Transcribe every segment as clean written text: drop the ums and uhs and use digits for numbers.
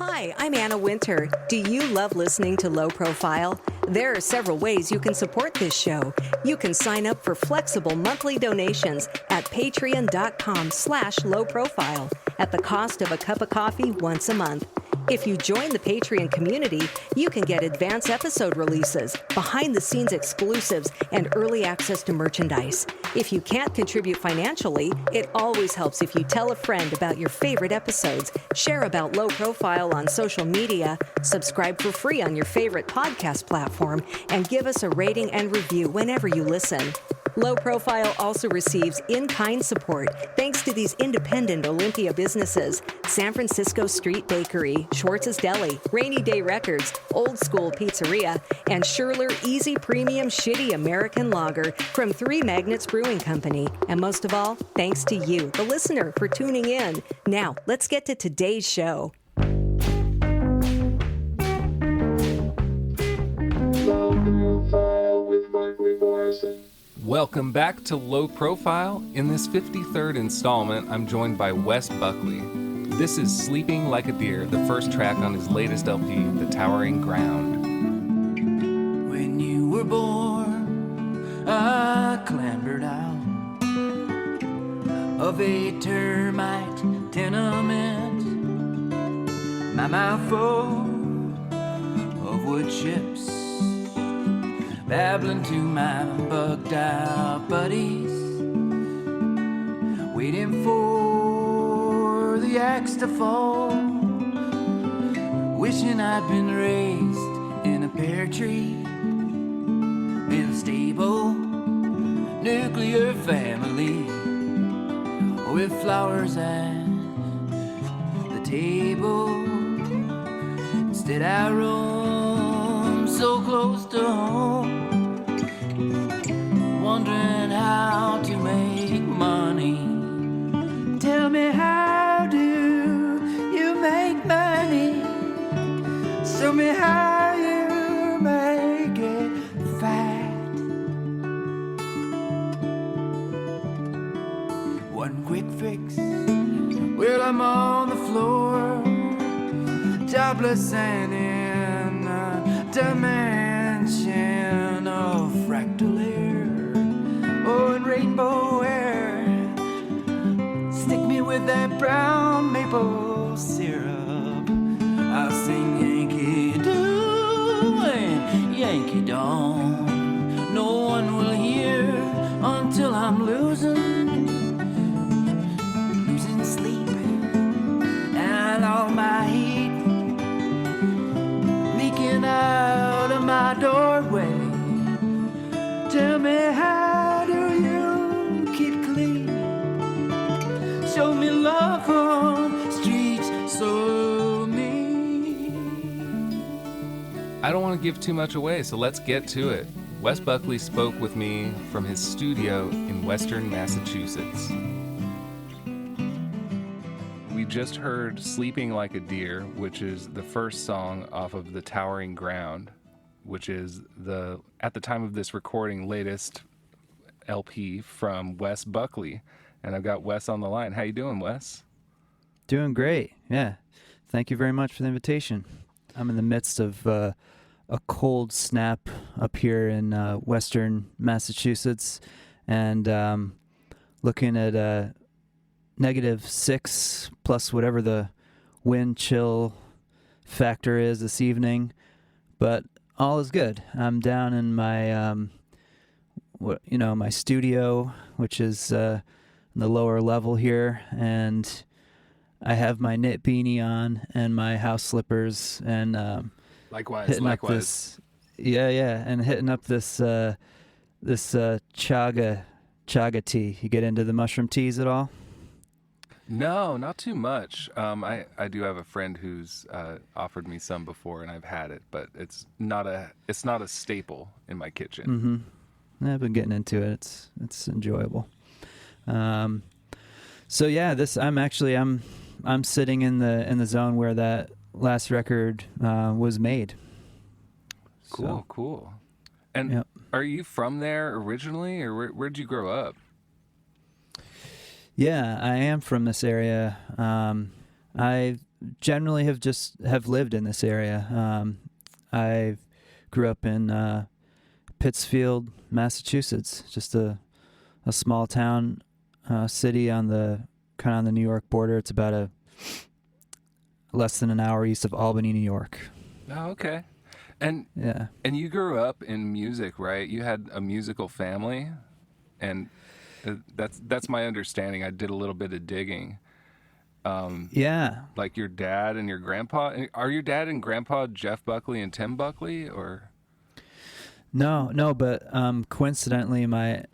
Hi, I'm Anna Winter. Do you love listening to Low Profile? There are several ways you can support this show. You can sign up for flexible monthly donations at patreon.com/lowprofile at the cost of a cup of coffee once a month. If you join the Patreon community, you can get advance episode releases, behind-the-scenes exclusives, and early access to merchandise. If you can't contribute financially, it always helps if you tell a friend about your favorite episodes, share about Low Profile on social media, subscribe for free on your favorite podcast platform, and give us a rating and review whenever you listen. Low Profile also receives in-kind support thanks to these independent Olympia businesses: San Francisco Street Bakery, Schwartz's Deli, Rainy Day Records, Old School Pizzeria, and Schurler Easy Premium Shitty American Lager from Three Magnets Brewing Company. And most of all, thanks to you, the listener, for tuning in. Now, let's get to today's show. Welcome back to Low Profile. In this 53rd installment, I'm joined by Wes Buckley. This is Sleeping Like a Deer, the first track on his latest LP, The Towering Ground. When you were born, I clambered out of a termite tenement, my mouth full of wood chips, babbling to my bugged out buddies, waiting for the axe to fall, wishing I'd been raised in a pear tree, in a stable, nuclear family, with flowers at the table. Instead I roam so close to home, wondering how to make money. Tell me, how do you make money? Show me how you make it fat. One quick fix, well, I'm on the floor, jobless and in a dimension of fractal air, oh, and rainbow air. Stick me with that brown maple syrup, I'll sing Yankee Doodle and Yankee Dawn. No one will hear until I'm losing sleep and all my heat leaking out of my doorway. Tell me, how do you keep clean? Show me love on streets so mean. I don't want to give too much away, so let's get to it. Wes Buckley spoke with me from his studio in Western Massachusetts. We just heard Sleeping Like a Deer, which is the first song off of The Towering Ground, which is at the time of this recording, latest LP from Wes Buckley. And I've got Wes on the line. How you doing, Wes? Doing great, yeah. Thank you very much for the invitation. I'm in the midst of a cold snap up here in Western Massachusetts, and looking at -6 plus whatever the wind chill factor is this evening, but all is good. I'm down in my my studio, which is in the lower level here, and I have my knit beanie on and my house slippers, and Likewise. hitting up this chaga tea. You get into the mushroom teas at all? No, not too much. I do have a friend who's offered me some before, and I've had it, but it's not a staple in my kitchen. Mm-hmm. I've been getting into it. It's enjoyable. So yeah, I'm sitting in the zone where that last record was made. Cool. And yep. Are you from there originally, or where'd you grow up? Yeah, I am from this area. I generally have lived in this area. I grew up in Pittsfield, Massachusetts, just a small town, city on the New York border. It's about less than an hour east of Albany, New York. Oh, okay. And Yeah. and you grew up in music, right? You had a musical family, and that's my understanding. I did a little bit of digging. Yeah. Like your dad and your grandpa. Are your dad and grandpa Jeff Buckley and Tim Buckley, or? No, but coincidentally, my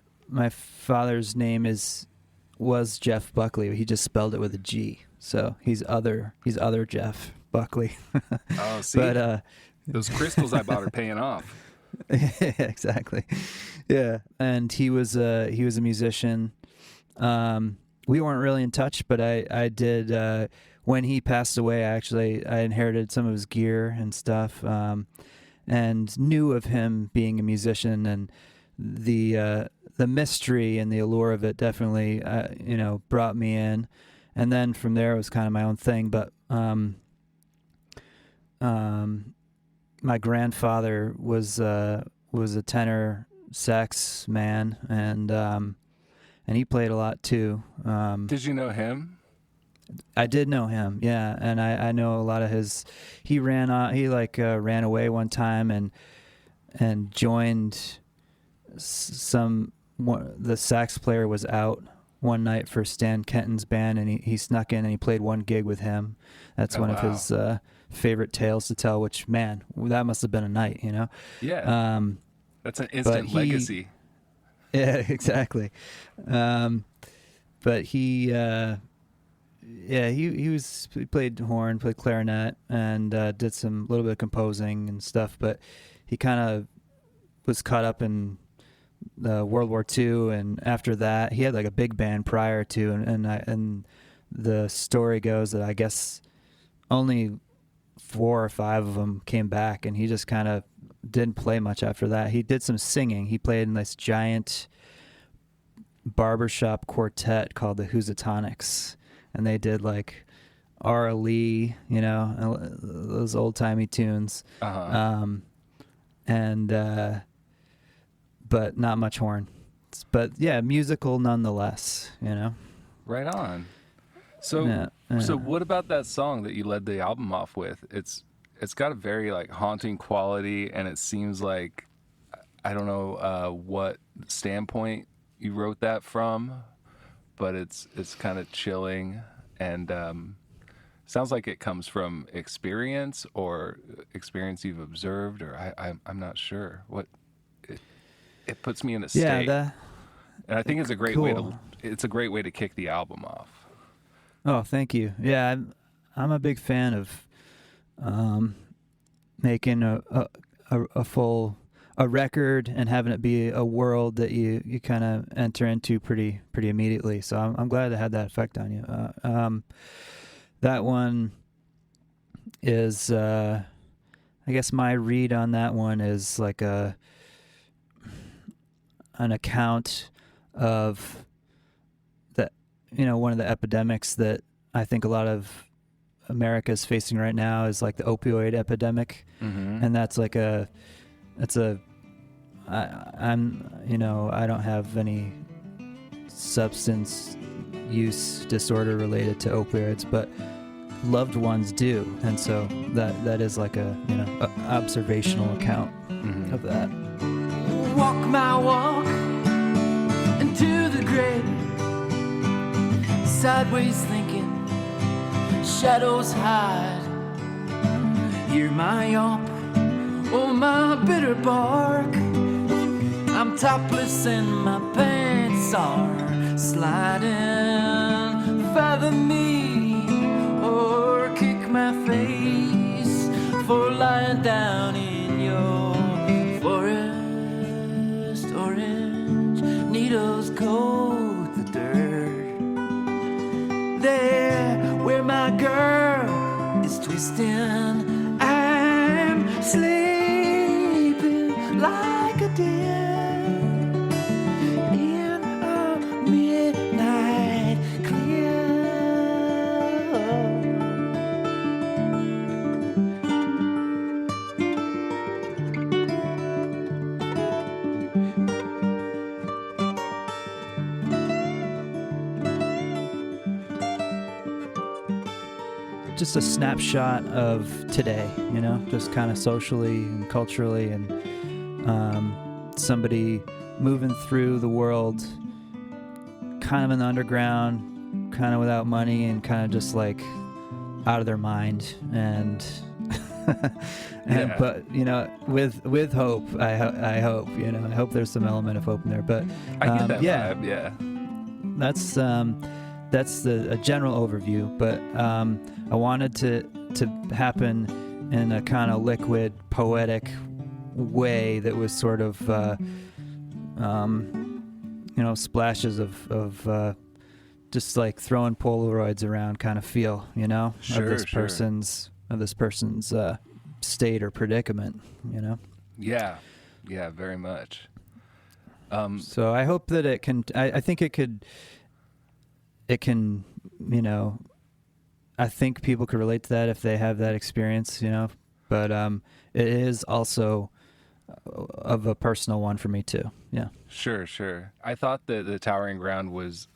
father's name was Jeff Buckley. He just spelled it with a G, so he's other Jeff Buckley. Oh, see, but those crystals I bought are paying off. exactly. Yeah, and he was a musician. We weren't really in touch, but I did when he passed away. I inherited some of his gear and stuff. And knew of him being a musician, and the mystery and the allure of it definitely brought me in, and then from there it was kind of my own thing. But my grandfather was a tenor sax man, and he played a lot too. Did you know him? I did know him, yeah, and I know a lot of his. He ran ran away one time and joined the sax player was out one night for Stan Kenton's band, and he snuck in and he played one gig with him. That's one of his favorite tales to tell. Which, man, that must have been a night, you know. Yeah. That's an instant legacy. Yeah, exactly. But he. He played horn, played clarinet, and did some little bit of composing and stuff. But he kind of was caught up in World War II, and after that, he had like a big band prior to, and the story goes that I guess only 4 or 5 of them came back, and he just kind of didn't play much after that. He did some singing. He played in this giant barbershop quartet called the Housatonics. And they did like R. Lee, those old timey tunes, but not much horn. But yeah, musical nonetheless, Right on. So, so what about that song that you led the album off with? It's got a very like haunting quality, and it seems like I don't know what standpoint you wrote that from. But it's kind of chilling, and sounds like it comes from experience or experience you've observed, or I'm not sure. What it puts me in a state, and I think it's a great way to kick the album off. Oh, thank you. Yeah, I'm a big fan of making a full record and having it be a world that you kind of enter into pretty immediately. So I'm glad it had that effect on you. That one is, I guess my read on that one is like an account of that, one of the epidemics that I think a lot of America is facing right now is like the opioid epidemic. Mm-hmm. And that's like I don't have any substance use disorder related to opioids, but loved ones do, and so that is like a observational account of that. Walk my walk into the grave, sideways thinking, shadows hide. Hear my yawp, oh my bitter bark. I'm topless and my pants are sliding. Fathom me or kick my face for lying down in your forest. Orange needles coat the dirt. There where my girl is twisting, I'm sleeping like a deer in a midnight clear. just a snapshot of today, just kind of socially and culturally, and somebody moving through the world kind of in the underground, kind of without money, and kind of just like out of their mind, and but with hope. I hope I hope there's some element of hope in there. But I get that vibe. Yeah, that's a general overview. But I wanted to happen in a kind of liquid, poetic way that was sort of splashes of just like throwing Polaroids around kind of feel, Sure, of this person's state or predicament, Yeah, very much. So I hope that it can. I think it can. I think people could relate to that if they have that experience, But it is also of a personal one for me too. Yeah. Sure. I thought that the Towering Ground was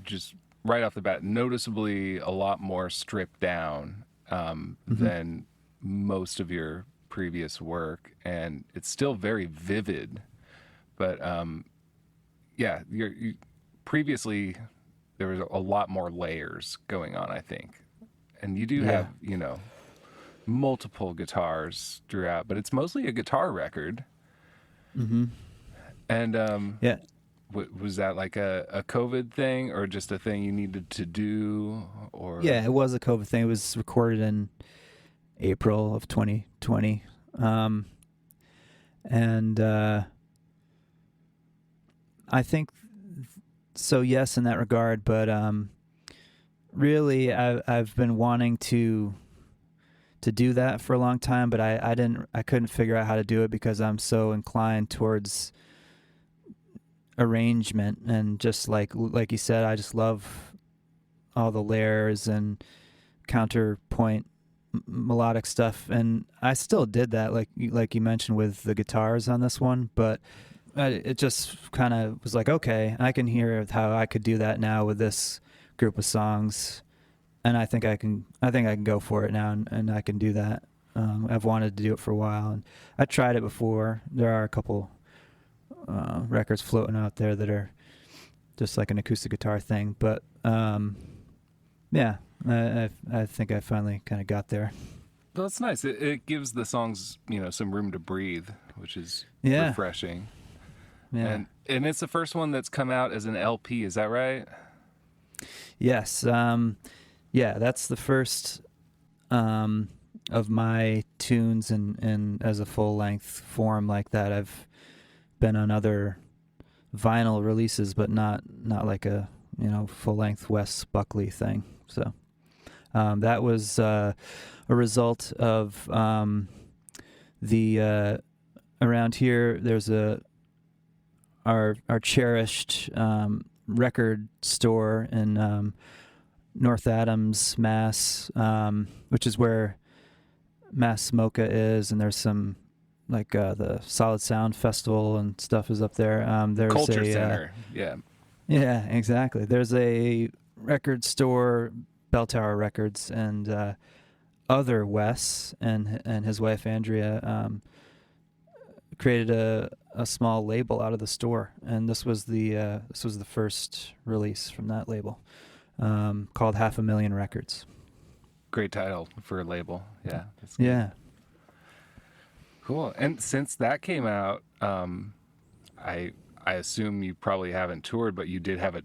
just right off the bat noticeably a lot more stripped down than most of your previous work, and it's still very vivid. But previously there was a lot more layers going on, I think, and you do have multiple guitars throughout, but it's mostly a guitar record. And was that like a COVID thing, or just a thing you needed to do? Or it was a COVID thing. It was recorded in April of 2020, and I think so. Yes, in that regard, but really, I've been wanting to do that for a long time, but I couldn't figure out how to do it because I'm so inclined towards arrangement, and just like you said, I just love all the layers and counterpoint melodic stuff, and I still did that like you mentioned with the guitars on this one, but it just kind of was like, okay, I can hear how I could do that now with this group of songs, and I think I can go for it now, and I can do that. I've wanted to do it for a while, and I tried it before. There are a couple records floating out there that are just like an acoustic guitar thing, but I think I finally kind of got there. Well, that's nice. It gives the songs some room to breathe, which is refreshing. Yeah. And it's the first one that's come out as an LP, is that right? Yes. That's the first of my tunes and as a full-length form like that. I've been on other vinyl releases, but not like a full-length Wes Buckley thing. So that was a result of the around here. There's our cherished record store in North Adams, Mass, which is where Mass Mocha is, and there's some like the Solid Sound Festival and stuff is up there. There's Culture a Center, yeah, exactly. There's a record store, Bell Tower Records, and other Wes and his wife Andrea created a small label out of the store, and this was the first release from that label, called 500,000 Records. Great title for a label. Yeah. That's yeah. Cool. And since that came out, I assume you probably haven't toured, but you did have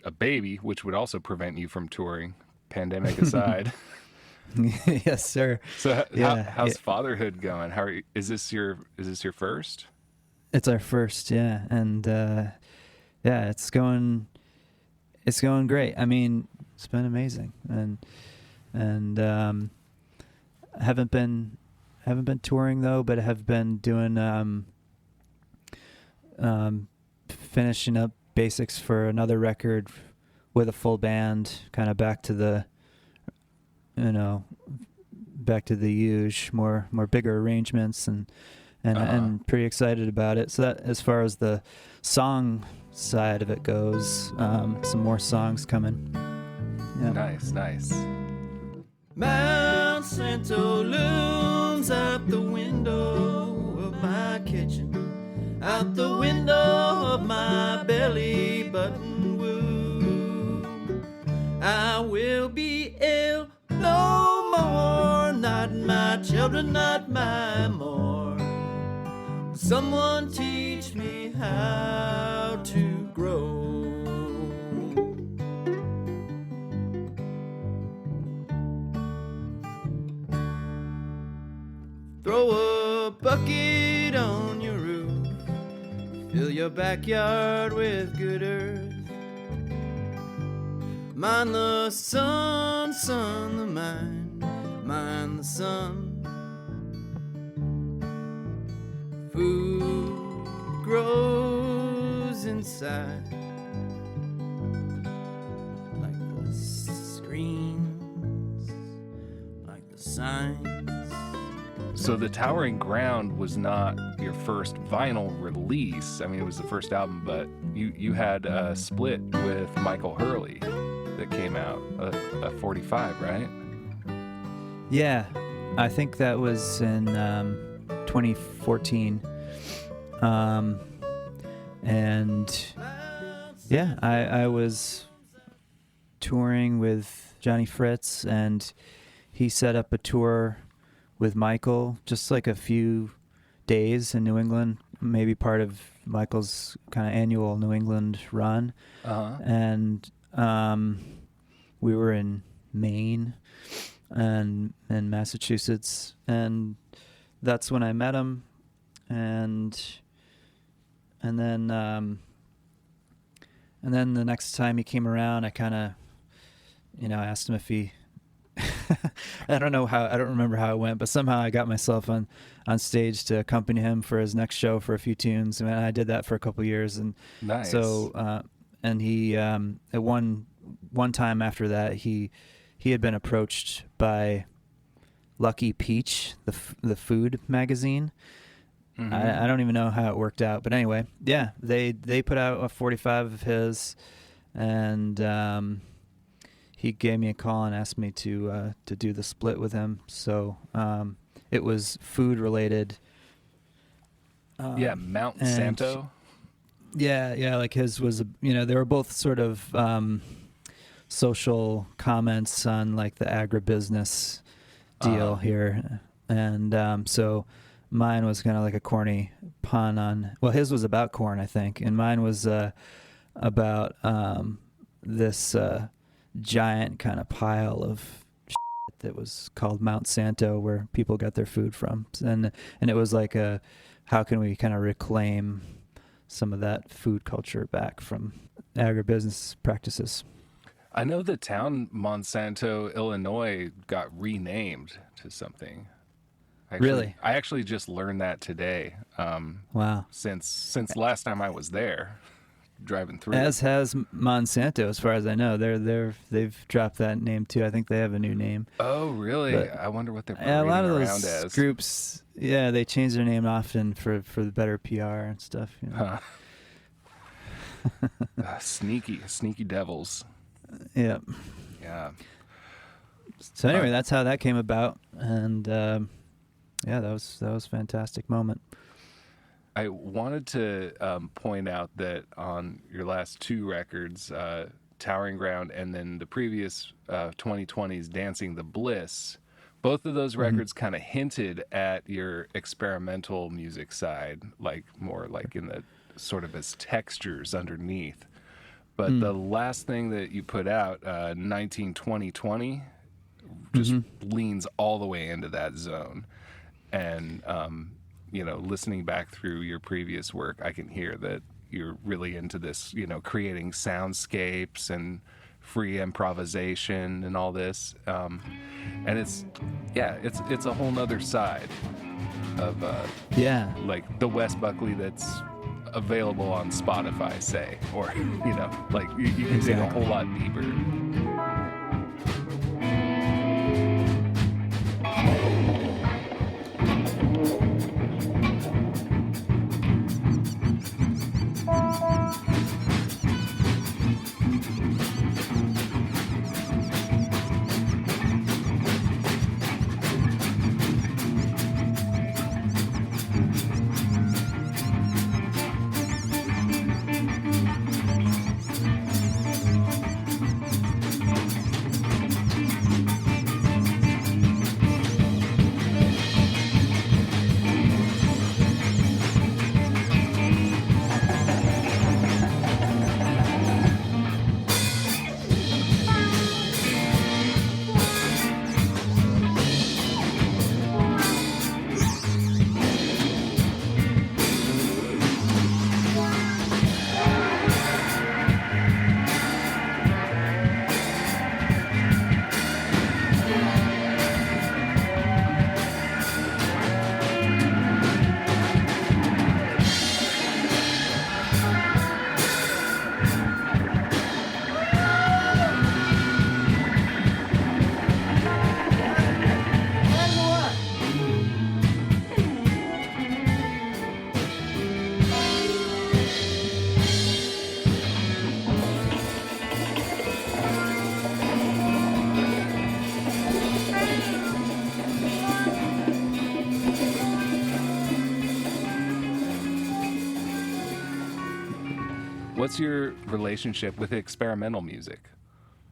a baby, which would also prevent you from touring, pandemic aside. Yes, sir. So how's fatherhood going? Is this your first? It's our first, yeah. And it's going great. I mean, it's been amazing. And haven't been touring though, but have been doing finishing up basics for another record with a full band, kind of back to the huge, more bigger arrangements, and pretty excited about it. So that, as far as the song side of it goes, some more songs coming. Yeah. Nice. Mount Santo looms out the window of my kitchen, out the window of my belly button womb. I will be ill no more, not my children, not my more. Someone teach me how to grow. Throw a bucket on your roof, fill your backyard with good earth. Mind the sun, sun the mind, mind the sun. Food grows inside, like the screens, like the signs. So the Towering Ground was not your first vinyl release. I mean, it was the first album, but you had a split with Michael Hurley that came out, a 45, right? Yeah, I think that was in 2014. And yeah, I was touring with Johnny Fritz, and he set up a tour with Michael, just like a few days in New England, maybe part of Michael's kind of annual New England run. Uh-huh. And we were in Maine and Massachusetts, and that's when I met him. And then the next time he came around, I kind of, asked him if he I don't remember how it went, but somehow I got myself on stage to accompany him for his next show for a few tunes. And I did that for a couple of years. And nice. So, and he, at one time after that, he had been approached by Lucky Peach, the food magazine. Mm-hmm. I don't even know how it worked out, but anyway, yeah, they put out a 45 of his, and, he gave me a call and asked me to do the split with him. So it was food related. Mount Santo. Yeah, like his was, they were both sort of social comments on like the agribusiness deal here, and so mine was kind of like a corny pun on. Well, his was about corn, I think, and mine was about this. Giant kind of pile of shit that was called Mount Santo, where people got their food from, and it was like how can we kind of reclaim some of that food culture back from agribusiness practices. I know the town Monsanto, Illinois, got renamed to something. Really? I actually just learned that today. Wow! Since last time I was there. Driving through, as has Monsanto, as far as I know. They've dropped that name too. I think they have a new name. Oh, really? But I wonder what they're parading a lot of around those as. Groups. Yeah, they change their name often for the better PR and stuff. Sneaky devils. Yeah. Yeah. So anyway, that's how that came about, and that was a fantastic moment. I wanted to point out that on your last two records, Towering Ground and then the previous 2020's Dancing the Bliss, both of those records kind of hinted at your experimental music side, like more like in the sort of as textures underneath. But the last thing that you put out, 1920, just leans all the way into that zone. And listening back through your previous work, I can hear that you're really into this, creating soundscapes and free improvisation and all this. And it's a whole nother side of like the Wes Buckley that's available on Spotify, say, or like you can dig a whole lot deeper. What's your relationship with experimental music?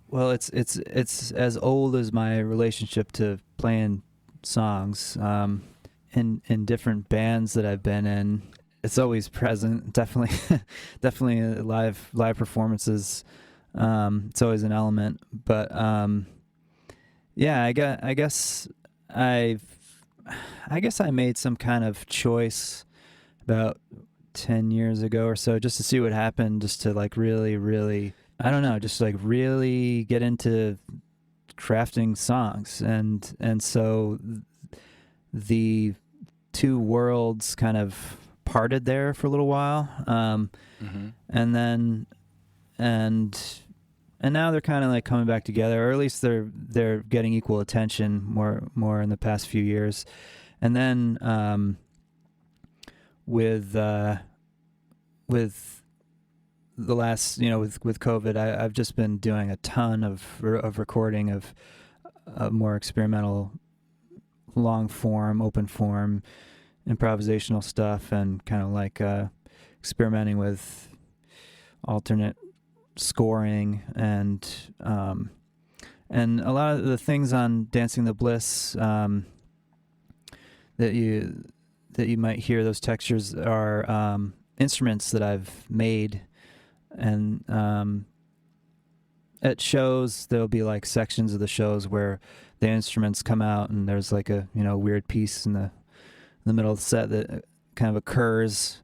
Well, it's as old as my relationship to playing songs. In different bands that I've been in, it's always present. Definitely, definitely live performances. It's always an element. But yeah, I guess I made some kind of choice about 10 years ago or so, just to see what happened, just to like really, I don't know, just like really get into crafting songs. And so the two worlds kind of parted there for a little while. And then, and now they're kind of like coming back together, or at least they're getting equal attention more in the past few years. And then, with the last, with COVID, I've just been doing a ton of recording of more experimental, long form, open form, improvisational stuff, and kind of like experimenting with alternate scoring and a lot of the things on Dancing the Bliss that you might hear, those textures are instruments that I've made. And at shows, there'll be like sections of the shows where the instruments come out, and there's like a weird piece in the middle of the set that kind of occurs.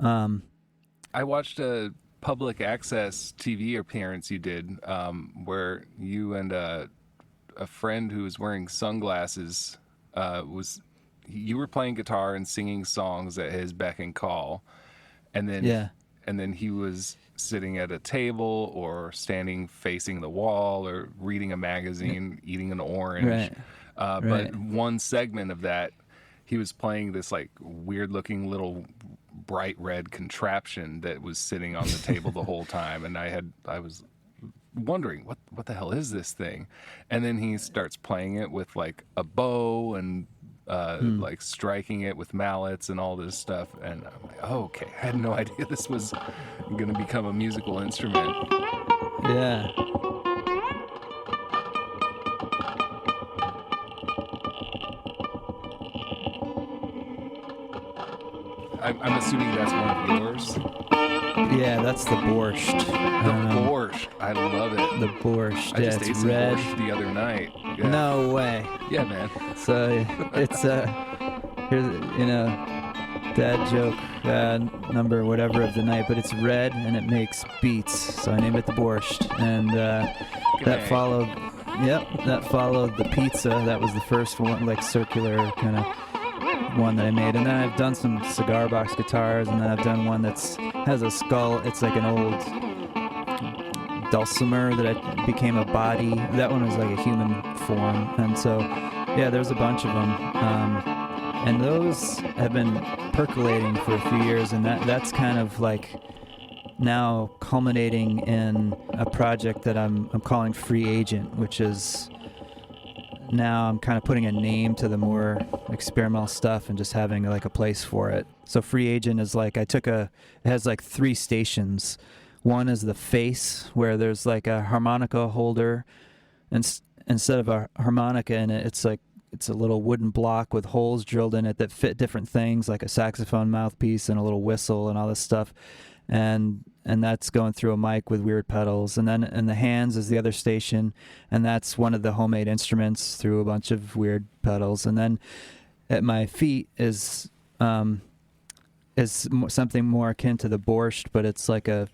I watched a public access TV appearance you did, where you and a friend who was wearing sunglasses you were playing guitar and singing songs at his beck and call, and then he was sitting at a table or standing facing the wall or reading a magazine, eating an orange. Right. But one segment of that, he was playing this like weird looking little bright red contraption that was sitting on the table the whole time. And I was wondering, what the hell is this thing? And then he starts playing it with like a bow and like striking it with mallets and all this stuff. And I'm like, oh, okay. I had no idea this was going to become a musical instrument. Yeah. I'm assuming that's one of yours. Yeah, that's the borscht. The borscht. I love it. The borscht. I Yeah, just it's ate some red. borscht the other night. Yeah. No way. Yeah, man. So it's here's dad joke number whatever of the night, but it's red and it makes beats, so I named it the borscht. And that followed the pizza. That was the first one, like circular kind of one that I made. And then I've done some cigar box guitars, and then I've done one has a skull. It's like an old dulcimer that became a body. That one was like a human form. And so yeah, there's a bunch of them, and those have been percolating for a few years, and that's kind of like now culminating in a project that I'm calling Free Agent, which is now I'm kind of putting a name to the more experimental stuff and just having like a place for it. So Free Agent is like, it has like 3 stations. One is the face, where there's like a harmonica holder, and instead of a harmonica in it, it's a little wooden block with holes drilled in it that fit different things, like a saxophone mouthpiece and a little whistle and all this stuff. And that's going through a mic with weird pedals. And then in the hands is the other station, and that's one of the homemade instruments through a bunch of weird pedals. And then at my feet is something more akin to the borscht, but it's like a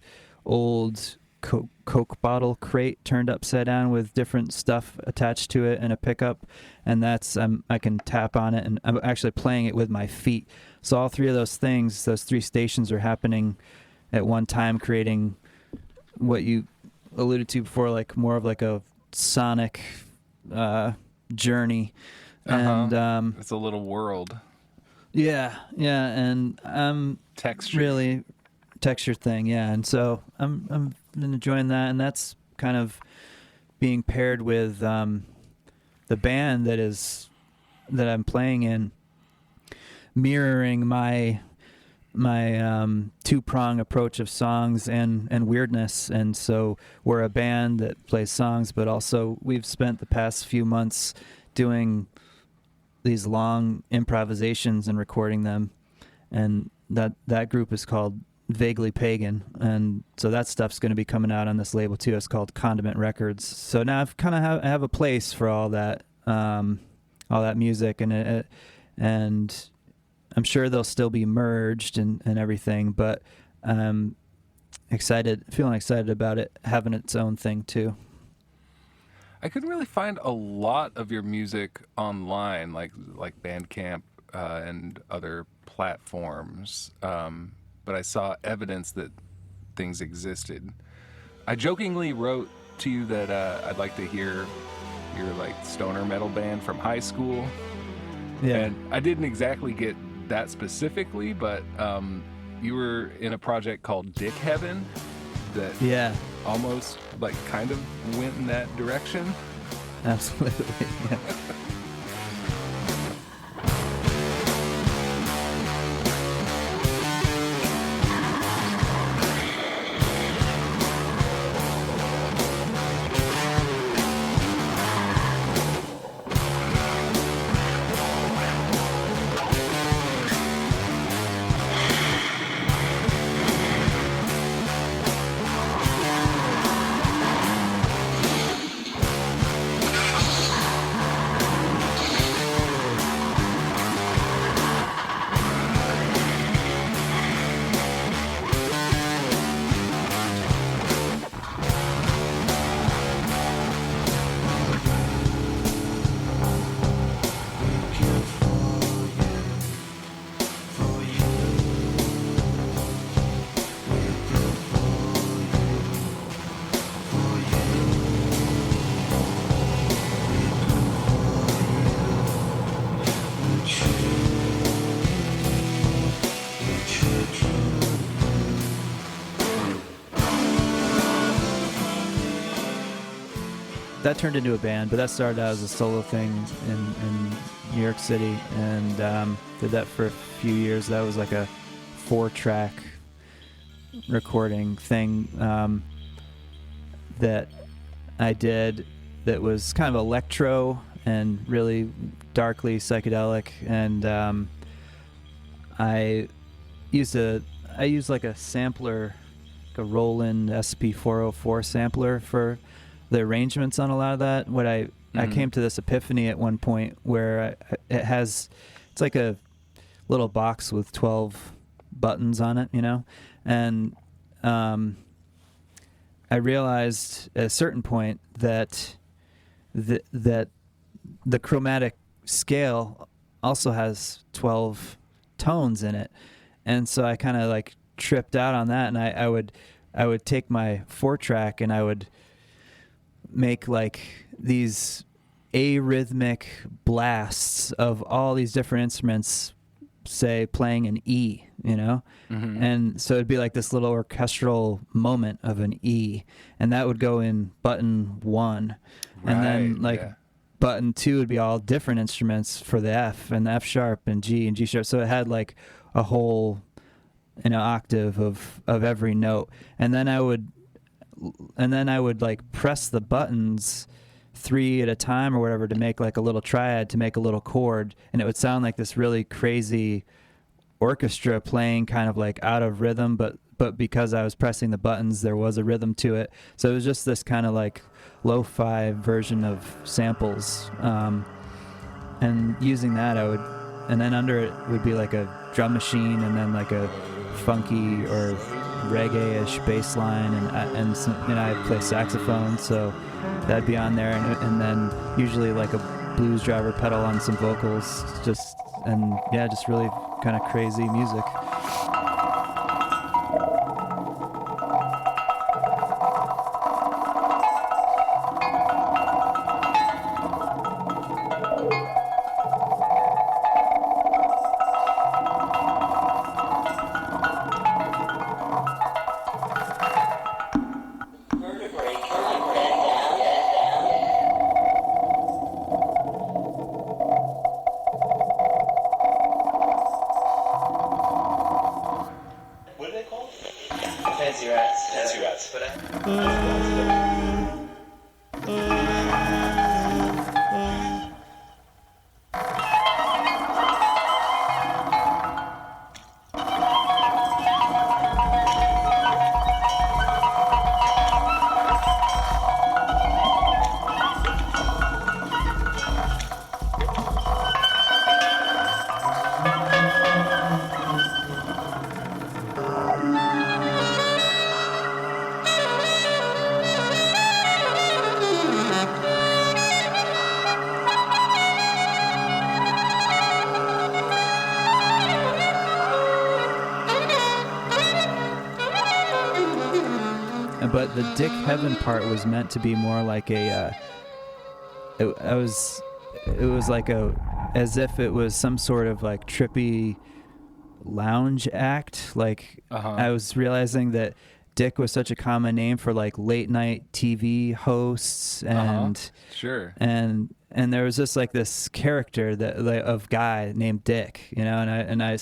old Coke bottle crate turned upside down with different stuff attached to it and a pickup, and that's I can tap on it, and I'm actually playing it with my feet. So all 3 of those things, those 3 stations are happening at one time, creating what you alluded to before, like more of like a sonic journey. And it's a little world. Yeah, and Texture. Really texture thing, yeah. And so I'm enjoying that, and that's kind of being paired with the band that I'm playing in, mirroring my two-prong approach of songs and weirdness. And so we're a band that plays songs, but also we've spent the past few months doing these long improvisations and recording them. And that group is called Vaguely Pagan. And so that stuff's going to be coming out on this label too. It's called Condiment Records. So now I've kind of have a place for all that music, and I'm sure they'll still be merged and everything, but feeling excited about it having its own thing too. I couldn't really find a lot of your music online, like Bandcamp and other platforms, but I saw evidence that things existed. I jokingly wrote to you that I'd like to hear your like stoner metal band from high school. Yeah. And I didn't exactly get that specifically, but you were in a project called Dick Heaven that almost like kind of went in that direction. Absolutely. Yeah. That turned into a band, but that started out as a solo thing in New York City, and did that for a few years. That was like a 4-track recording thing that I did that was kind of electro and really darkly psychedelic, and I used like a sampler, like a Roland SP404 sampler for the arrangements on a lot of that. I came to this epiphany at one point where it's like a little box with 12 buttons on it, and I realized at a certain point that the chromatic scale also has 12 tones in it, and so I kind of like tripped out on that, and I would take my 4-track and I would make like these arrhythmic blasts of all these different instruments, say playing an E, and so it'd be like this little orchestral moment of an E, and that would go in button 1, and then button 2 would be all different instruments for the F and the F sharp and G and G sharp, so it had like a whole octave of every note, and then I would like press the buttons 3 at a time or whatever to make like a little triad, to make a little chord, and it would sound like this really crazy orchestra playing kind of like out of rhythm, but because I was pressing the buttons there was a rhythm to it, so it was just this kind of like lo-fi version of samples, and using that and then under it would be like a drum machine, and then like a funky or reggae-ish bass line, and I play saxophone, so that'd be on there, and then usually like a blues driver pedal on some vocals, just really kind of crazy music. But the Dick Heaven part was meant to be more like a. It was like as if it was some sort of like trippy lounge act. Like I was realizing that Dick was such a common name for like late night TV hosts and sure. And there was just like this character that of guy named Dick, you know, and I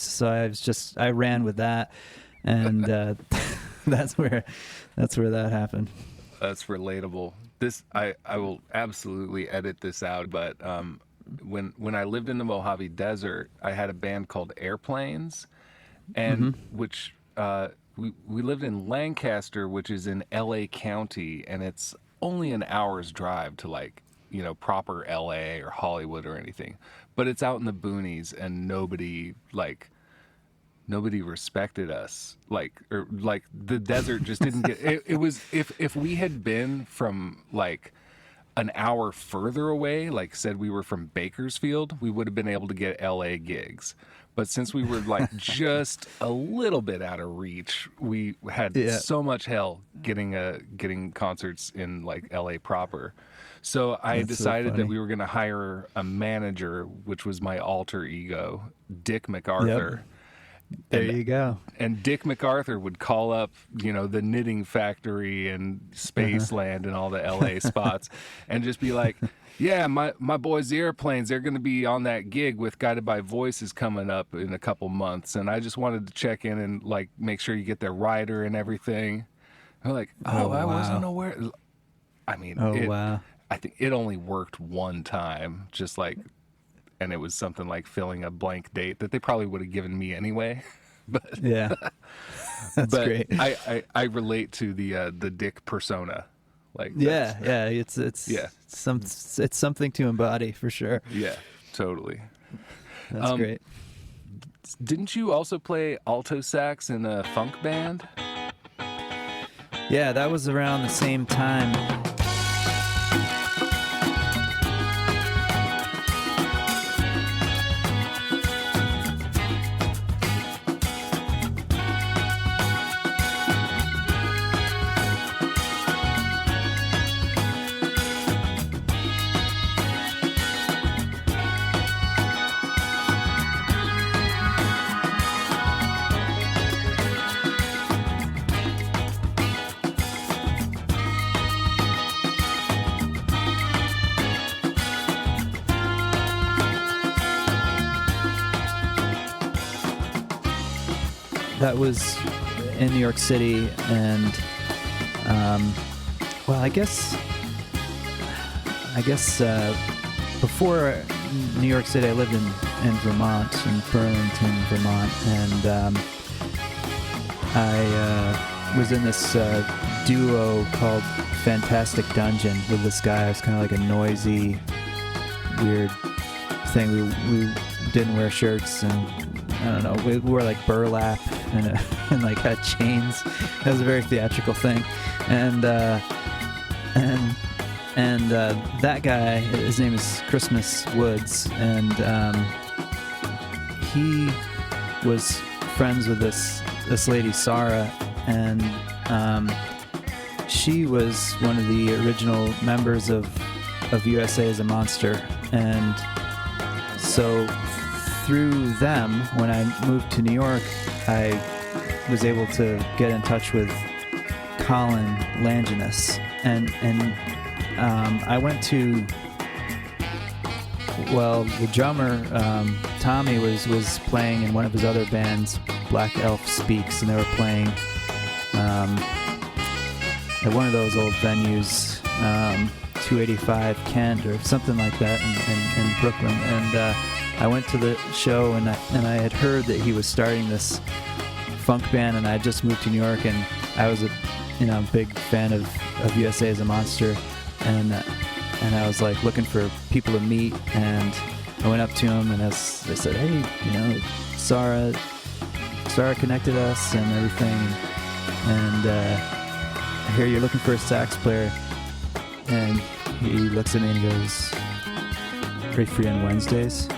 ran with that, and that's where that happened. That's relatable. I will absolutely edit this out, but when I lived in the Mojave Desert, I had a band called Airplanes, and which we lived in Lancaster, which is in LA County, and it's only an hour's drive to like, you know, proper LA or Hollywood or anything, but it's out in the boonies, and nobody respected us, or the desert just didn't get it was if we had been from like an hour further away, like said we were from Bakersfield, we would have been able to get LA gigs. But since we were like just a little bit out of reach, we had so much hell getting concerts in like LA proper. So I decided that we were going to hire a manager, which was my alter ego, Dick MacArthur. Yep. There you go. And Dick MacArthur would call up, you know, the Knitting Factory and Spaceland and all the LA spots and just be like, yeah, my boys, the Airplanes, they're going to be on that gig with Guided by Voices coming up in a couple months. And I just wanted to check in and like make sure you get their rider and everything. I'm like, I wasn't aware. I mean, I think it only worked one time, just like, and it was something like filling a blank date that they probably would have given me anyway. But yeah, that's great. I relate to the Dick persona. Like it's something to embody for sure. Yeah, totally. That's great. Didn't you also play alto sax in a funk band? Yeah, that was around the same time. That was in New York City, and well, I guess before New York City, I lived in Vermont, in Burlington, Vermont, and I was in this duo called Fantastic Dungeon with this guy. It was kind of like a noisy, weird thing. We didn't wear shirts, and I don't know, we wore like burlap and like had chains. It was a very theatrical thing, and that guy, his name is Christmas Woods, and he was friends with this lady Sarah, and she was one of the original members of USA as a Monster, and so through them, when I moved to New York, I was able to get in touch with Colin Langinus, and I went to, well, the drummer Tommy was playing in one of his other bands, Black Elf Speaks, and they were playing at one of those old venues, 285 Kent or something like that in Brooklyn. And I went to the show, and I had heard that he was starting this funk band, and I had just moved to New York, and I was a big fan of USA as a Monster, and I was like looking for people to meet, and I went up to him, and I said, hey, Sarah connected us and everything, and I hear you're looking for a sax player. And he looks at me and he goes, are you free on Wednesdays?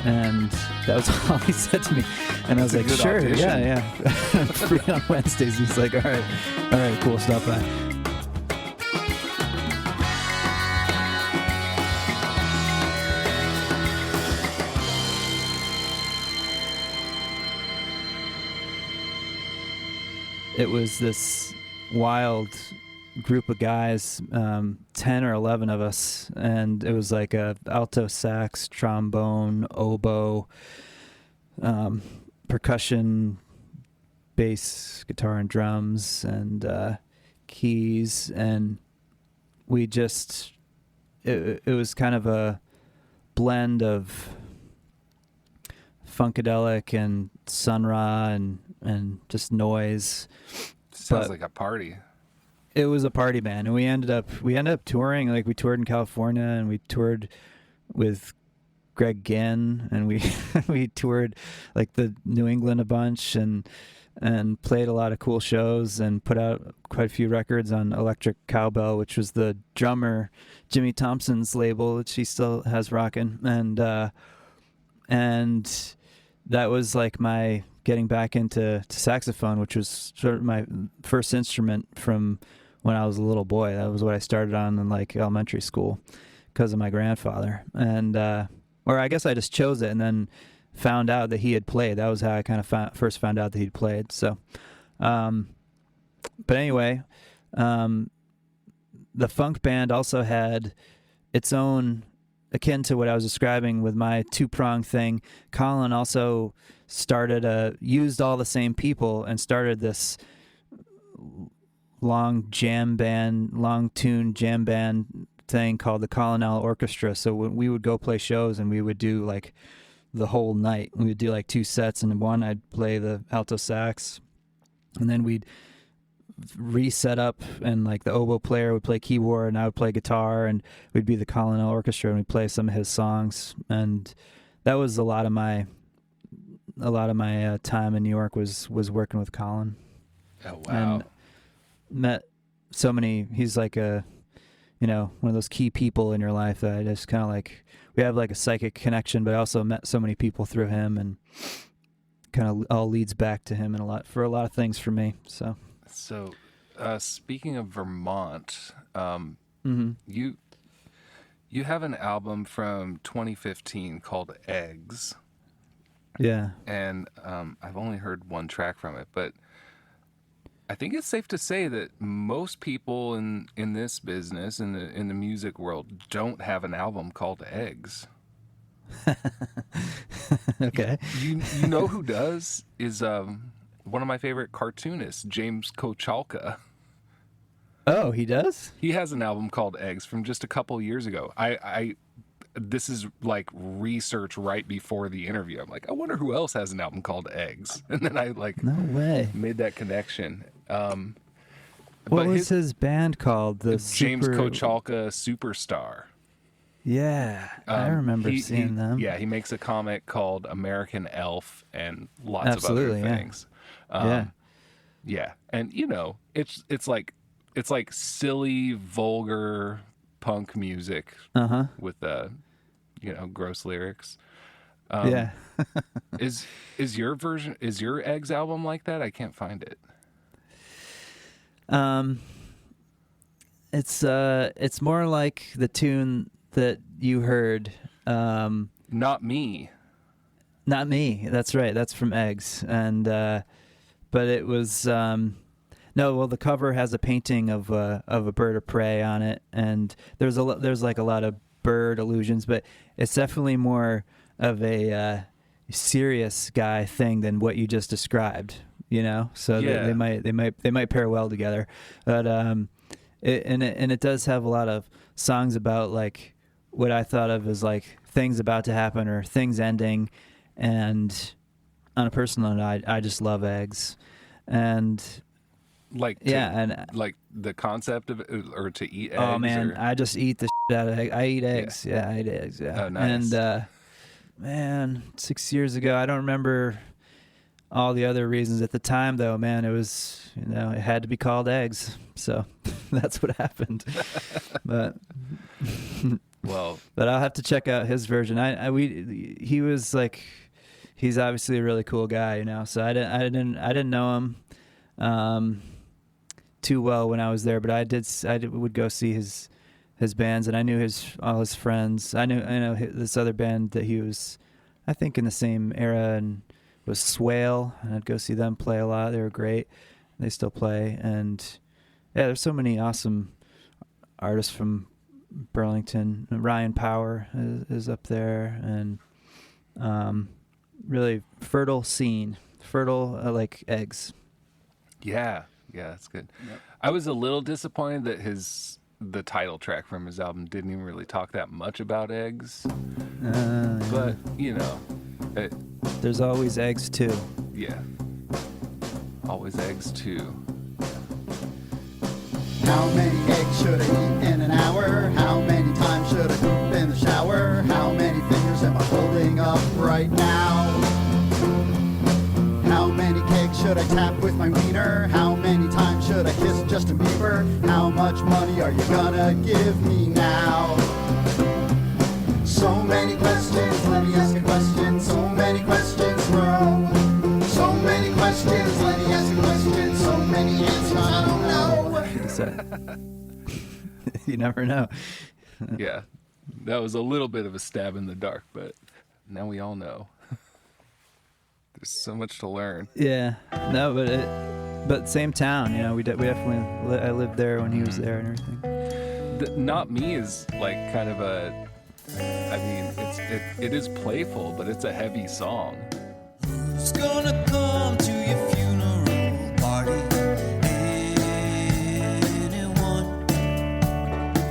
And that was all he said to me. And I was like, sure, audition. yeah. I'm free on Wednesdays. He's like, all right, cool, stop by. It was this wild group of guys, 10 or 11 of us, and it was like a alto sax, trombone, oboe, percussion, bass, guitar and drums, and keys, and we just it was kind of a blend of funkadelic and Sun Ra and just noise. Sounds like a party. It was a party band, and we ended up touring. Like, we toured in California, and we toured with Greg Ginn, and we toured like the New England a bunch, and played a lot of cool shows, and put out quite a few records on Electric Cowbell, which was the drummer Jimmy Thompson's label that she still has rocking, and that was like my getting back into saxophone, which was sort of my first instrument from when I was a little boy. That was what I started on in like elementary school because of my grandfather. And, or I guess I just chose it and then found out that he had played. That was how I kind of first found out that he'd played. So, but anyway, the funk band also had its own, akin to what I was describing with my two-prong thing. Colin also used all the same people and started this long tune jam band thing called the Colonel Orchestra. So when we would go play shows, and we would do like the whole night, we would do like 2 sets, and in one I'd play the alto sax, and then we'd reset up, and like the oboe player would play keyboard and I would play guitar, and we'd be the Colonel Orchestra, and we'd play some of his songs. And that was a lot of my time in New York was working with Colin. Oh, wow. And met so many, he's like one of those key people in your life that I just kind of like, we have like a psychic connection, but I also met so many people through him, and kind of all leads back to him for a lot of things for me. So speaking of Vermont, you have an album from 2015 called Eggs. Yeah. And I've only heard one track from it, but I think it's safe to say that most people in this business, in the music world, don't have an album called Eggs. Okay. You know who does is one of my favorite cartoonists, James Kochalka. Oh, he does? He has an album called Eggs from just a couple years ago. This is like research right before the interview. I'm like, I wonder who else has an album called Eggs. And then I no way made that connection. What was his band called? James Kochalka Superstar. Yeah, I remember seeing them. Yeah, he makes a comic called American Elf and lots of other things. Yeah, and it's like silly, vulgar punk music with gross lyrics. Yeah. is your Eggs album like that? I can't find it. It's more like the tune that you heard. Not Me. Not Me. That's right. That's from Eggs. And but it was the cover has a painting of a bird of prey on it, and there's like a lot of bird allusions, but it's definitely more of a serious guy thing than what you just described. you know, so Yeah. they might pair well together. But it does have a lot of songs about like what I thought of as like things about to happen or things ending. And on a personal note, I just love eggs. And Like like the concept of it, or to eat eggs. oh man, or... I just eat the shit out of eggs. I eat eggs. Yeah, I eat eggs. Yeah. Oh, nice. And man, 6 years ago, I don't remember all the other reasons at the time, though. Man, it was, you know, it had to be called eggs, so that's what happened. But well, but I'll have to check out his version. He was like, he's obviously a really cool guy, you know. So I didn't know him too well when I was there, but I would go see his bands, and I knew all his friends. I know this other band that he was, I think, in the same era, and was Swale, and I'd go see them play a lot. They were great. They still play, and yeah, there's so many awesome artists from Burlington. Ryan Power is up there, and really fertile scene, like eggs. yeah, that's good. Yep. I was a little disappointed that the title track from his album didn't even really talk that much about eggs. But you know, there's always eggs too. yeah, always eggs too. How many eggs should I eat in an hour? How many times should I poop in the shower? How many fingers am I holding up right now? How many cakes should I tap with my wiener? How many times should I kiss Justin Bieber? How much money are you gonna give me now? So many questions, let me ask a question. So many questions, bro. So many questions, let me ask a question. So many answers, I don't know. So, you never know. Yeah, that was a little bit of a stab in the dark, but now we all know. There's so much to learn. Yeah, no, but same town, you know. We definitely. I lived there when he was there and everything. Not Me is like kind of a. I mean, it is playful, but it's a heavy song. Who's gonna come to your funeral party? Anyone?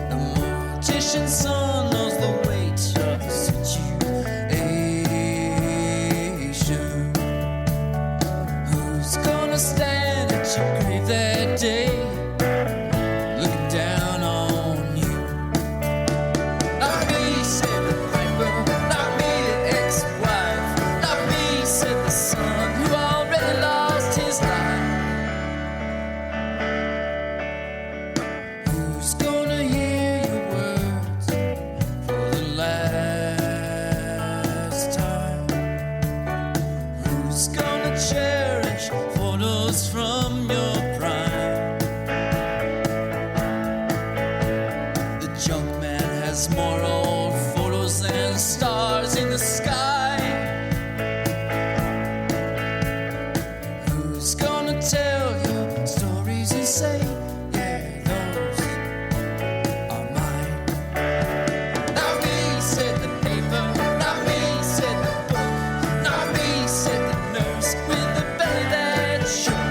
The mortician's son knows the weight of the situation. Who's gonna stand at your grave that day, looking down on you? Not me, said the piper. Not me, the ex-wife. Not me, said the son who already lost his life. Who's gonna hear your words for the last time? Who's gonna cherish photos from your prime? The junk man has more old photos than stars in the sky. Who's gonna tell you stories and say, yeah, those are mine? Not me, said the paper. Not me, said the book. Not me, said the nurse with the belly that shook.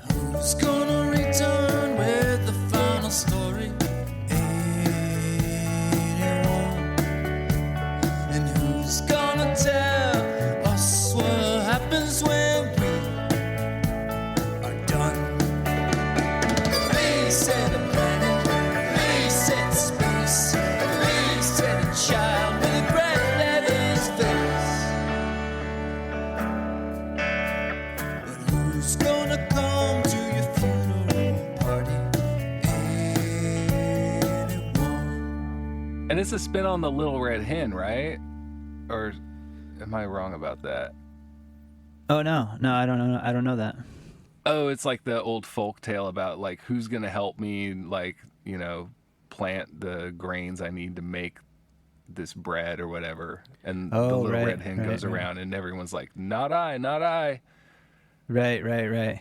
Who's gonna return with the final story? Anyone? And who's gonna tell us what happens when we are done? Me said a planet, me said space, me said a child with a granddaddy's face. But who's gonna come to your funeral party? Anyone? And it's a spin on the Little Red Hen, right? Or am I wrong about that? Oh no, I don't know that. Oh, it's like the old folk tale about like who's gonna help me, like, you know, plant the grains I need to make this bread or whatever. And the Oh, little right, red hen goes right. around and everyone's like, not I, not I. Right.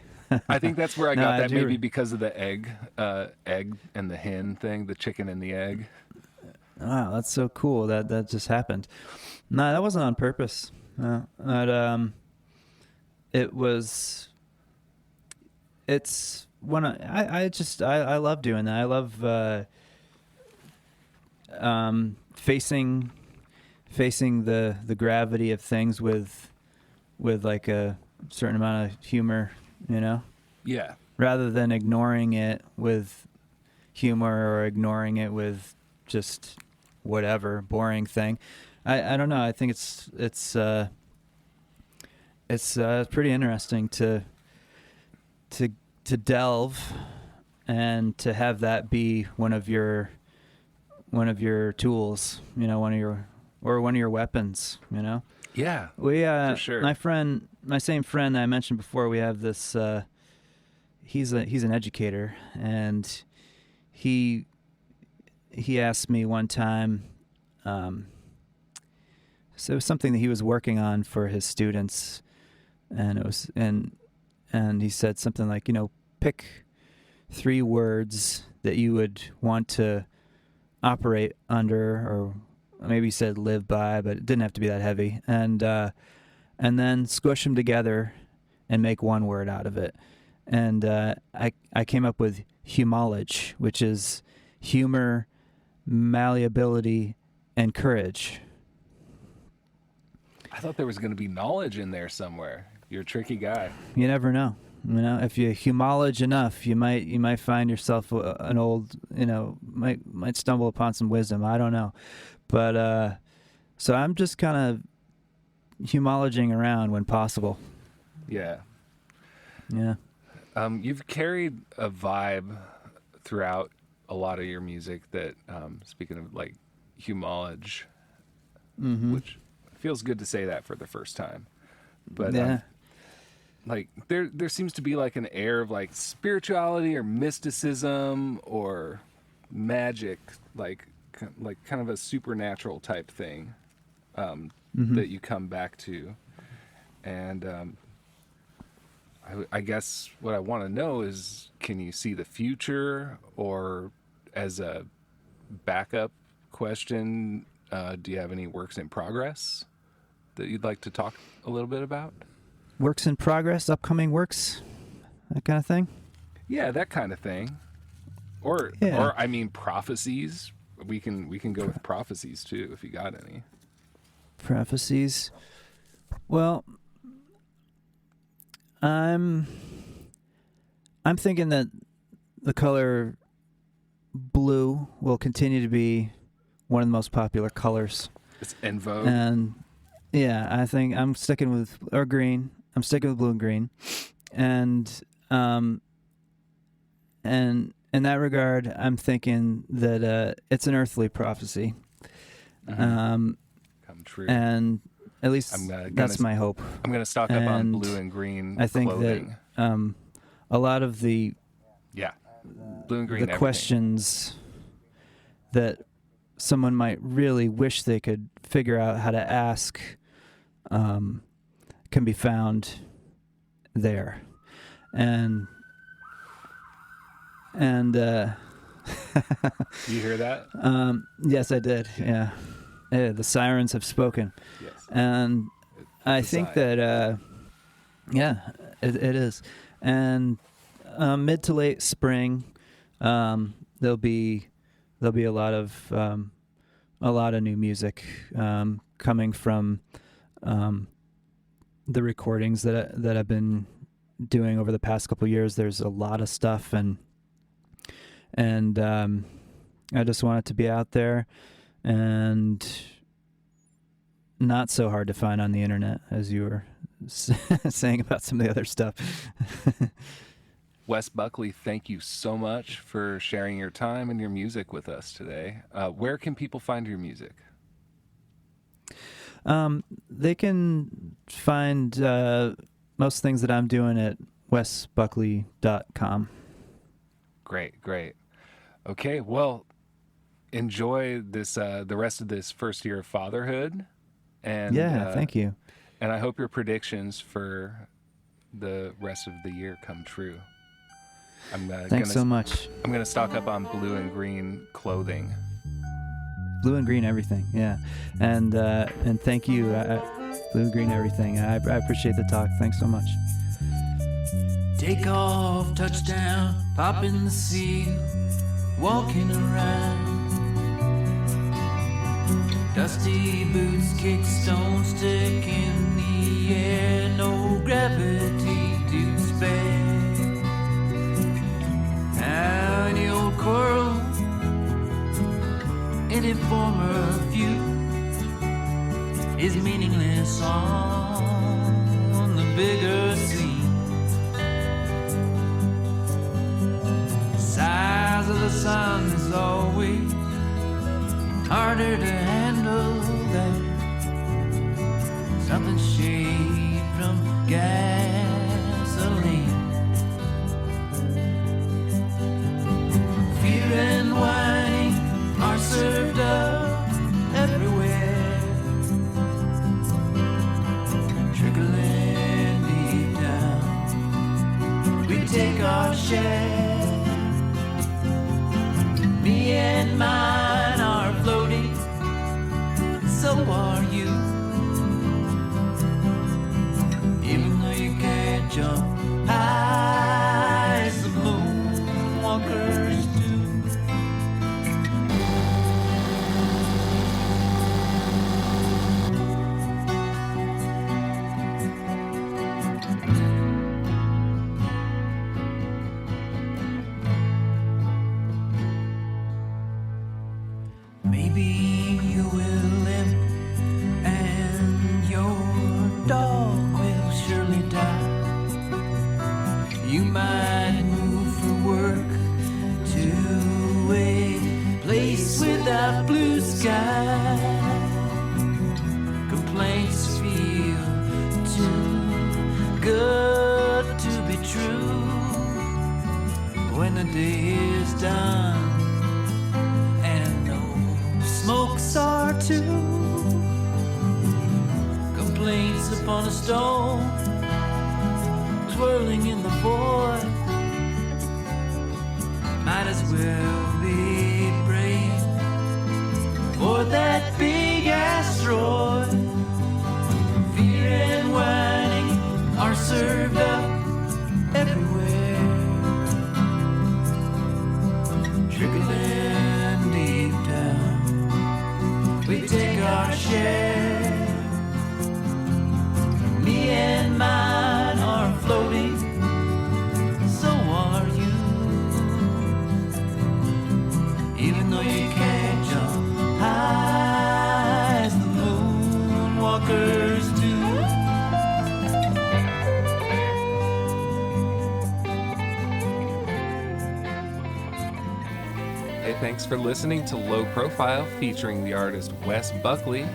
I think that's where I No, got I that, do maybe re- because of the egg and the hen thing, the chicken and the egg. Wow, that's so cool that just happened. No, that wasn't on purpose. No, it was. It's when I love doing that. I love facing the gravity of things with like a certain amount of humor, you know, Yeah. rather than ignoring it with humor or ignoring it with just whatever boring thing. I don't know. I think it's pretty interesting to delve and to have that be one of your tools, you know, one of your weapons, you know. Yeah. We for sure. my same friend that I mentioned before, we have this he's an educator, and he asked me one time, so it was something that he was working on for his students, and it was and he said something like, you know, pick 3 words that you would want to operate under, or maybe he said live by, but it didn't have to be that heavy, and then squish them together and make one word out of it. And I came up with humolage, which is humor, malleability, and courage. I thought there was going to be knowledge in there somewhere. You're a tricky guy. You never know. You know, if you humolage enough, you might find yourself an old, you know, might stumble upon some wisdom. I don't know, but so I'm just kind of humologing around when possible. Yeah. Yeah. You've carried a vibe throughout a lot of your music that, speaking of like humolage, which feels good to say that for the first time, but Yeah. like there seems to be like an air of like spirituality or mysticism or magic, like kind of a supernatural type thing that you come back to, and I guess what I want to know is, can you see the future, or as a backup question, do you have any works in progress that you'd like to talk a little bit about? Works in progress, upcoming works, that kind of thing. Yeah, that kind of thing. Or I mean prophecies. We can go with prophecies too if you got any. Prophecies. Well, I'm thinking that the color blue will continue to be one of the most popular colors. It's in vogue. And yeah, I think I'm sticking with green. I'm sticking with blue and green, and in that regard, I'm thinking that it's an earthly prophecy. Come true. And at least that's my hope. I'm gonna stock up on blue and green. I think clothing. that a lot of the blue and green. the everything. questions that someone might really wish they could figure out how to ask can be found there, and You hear that? yes, I did. Yeah, the sirens have spoken. Yes. And I think that it is. And mid to late spring, there'll be a lot of new music coming from the recordings that I've been doing over the past couple of years. There's a lot of stuff, and I just want it to be out there and not so hard to find on the internet, as you were saying about some of the other stuff. Wes Buckley, thank you so much for sharing your time and your music with us today. Where can people find your music? They can find most things that I'm doing at wesbuckley.com. Great. Okay, well, enjoy this the rest of this first year of fatherhood. And thank you. And I hope your predictions for the rest of the year come true. Thanks so much. I'm gonna stock up on blue and green clothing. Blue and green everything, yeah. And thank you, blue and green everything. I appreciate the talk. Thanks so much. Take off, touchdown, pop in the seal, walking around. Dusty boots, kick stones, stick in the air, no gravity to spare. Now any old quarrel, any former feud is meaningless on the bigger scene. Size of the sun is always harder to handle than something shaped from gasoline. Fear and whining are served up everywhere, trickling deep down. We take our share. Me and mine are floating, so are you. Even though you can't jump high as the moonwalkers do. Maybe you will limp and your dog will surely die. You might move for work to a place without blue sky. Complaints feel too good to be true. When the day is done, smokes are too. Complaints upon a stone, twirling in the void. Might as well be brave for that big asteroid. Fear and whining are served up everywhere, trickling deep down. We take our share. Me and mine are floating, so are you. Even though you can't jump high as the moonwalkers do. Hey, thanks for listening to Low Profile featuring the artist Wes Buckley.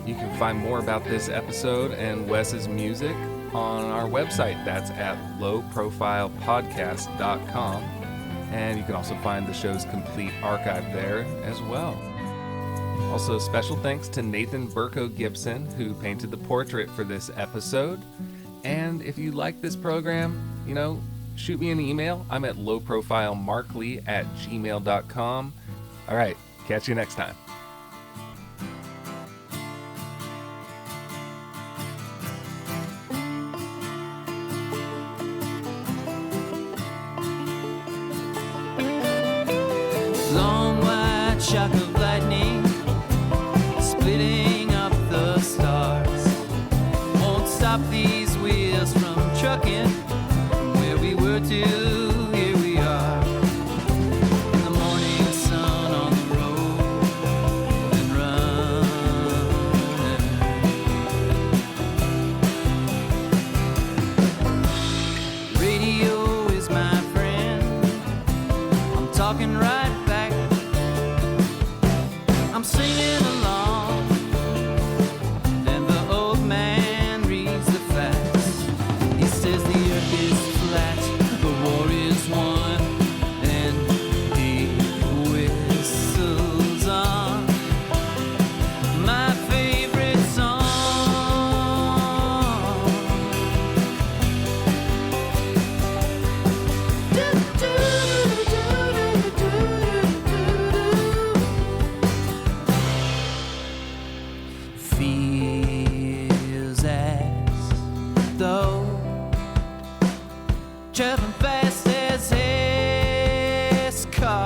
You can find more about this episode and Wes's music on our website. That's at lowprofilepodcast.com. And you can also find the show's complete archive there as well. Also, special thanks to Nathan Burko Gibson, who painted the portrait for this episode. And if you like this program, shoot me an email. I'm at lowprofilemarkley@gmail.com. All right, catch you next time. Long white shock of lightning, splitting up the stars. Won't stop these wheels from trucking. Where we were to, here we are. In the morning sun on the road and running. Radio is my friend. I'm talking right back. I'm singing along. Then the old man reads the facts. He says the earth is flat, the war is traveling fast as escargot.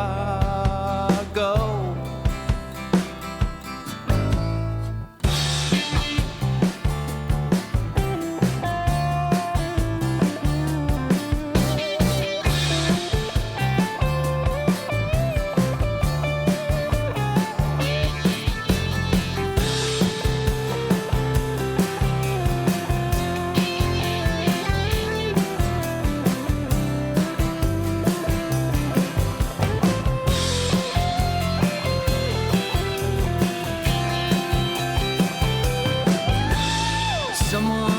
Someone